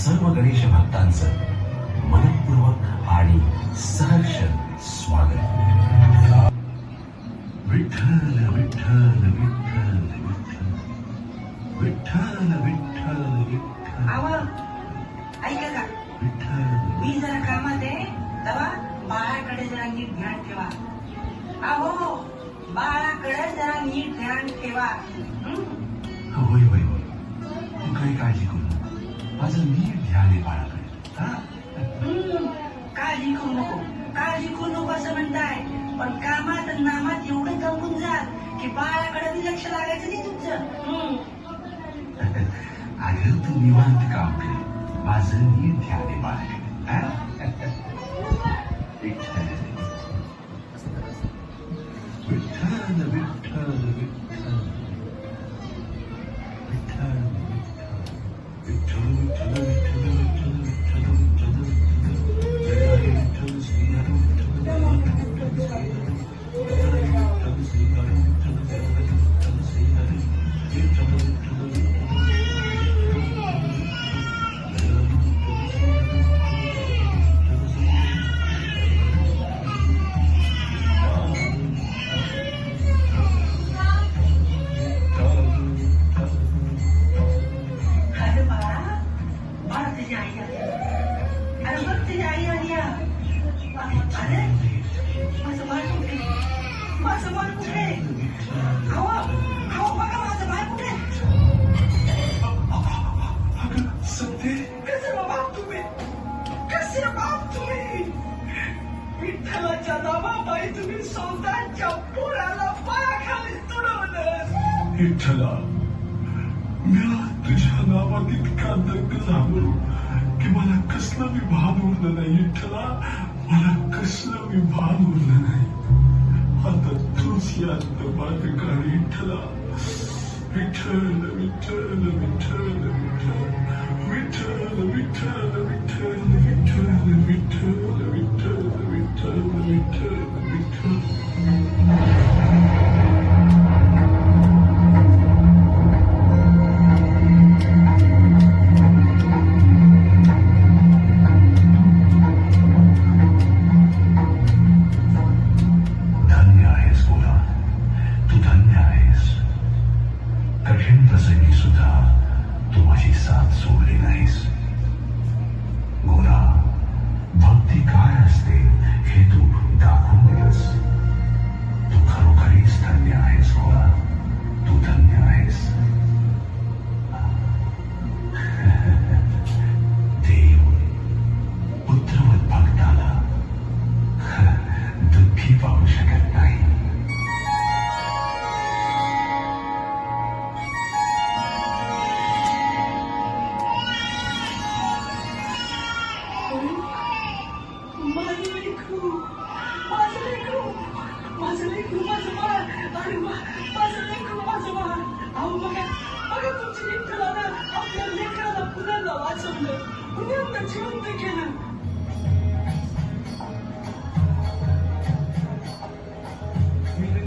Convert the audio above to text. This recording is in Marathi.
सर्व गणेश भक्तांचं मनपूर्वक आणि सहर्ष स्वागत. विठ्ठल विठ्ठल विठ्ठल विठ्ठल विठ्ठल विठ्ठल विठ्ठल. आव ऐका का, विठ्ठल मी जरा कामात आहे तेव्हा बाळाकडे जरा नीट ध्यान ठेवा. अहो बाळाकडे जरा नीट ध्यान ठेवा. होय होय होय, तू काही काळजी करू नको. माझं नीट ध्यान आहे बाळाकडे. हा काळजी करू नको, काळजी करू नको असं म्हणताय, पण कामात आणि नामात एवढं दमून जात की बाळाकडे बी लक्ष लागायचं नाही तुमचं. अगं तू निवांत काम कर, माझं नीट ध्यान आहे बाळाकडे. हा? विठ्ठल विठ्ठल विठ्ठल विठ्ठल विठ्ठल विठ्ठल विठ्ठल विठ्ठल विठ्ठल विठ्ठल विठ्ठल विठ्ठल जय हरी विठ्ठल श्री हरी विठ्ठल जय हरी विठ्ठल श्री हरी जय हरी विठ्ठल श्री हरी विठ्ठल जय हरी विठ्ठल श्री हरी विठ्ठल विठ्ठल विठ्ठलाच्या नावाबाई तुम्ही सौदाच्या पोराला पायाखाली तुडवलं. विठ्ठला, मला तुझ्या नावात इतका दंग झालो की मला कसलं मी भान उरलं नाही. विठ्ठला, मला कसलं मी भान उरलं नाही. आता तूच यात माझं का विठ्ठला. विठ्ठल विठ्ठल विठ्ठल विठ्ठल विठ्ठल विठ्ठल विठ्ठल विठ्ठल विठ्ठल विठ्ठल विठ्ठल विठ्ठल विठ्ठल. कठीण प्रसंगी सुद्धा तू माझी साथ सोडली नाहीस. गोरा, भक्ती काय असते हे तू दाखवून दिलंस. तू खरोखरीच धन्य आहेस गोरा, तू धन्य आहेस. देव पुत्रवत भक्ताला दुःखी पाहू शकत नाही. आपल्या लेकराला पुन्हा वाचवलं, पुन्हा जिवंत केलं.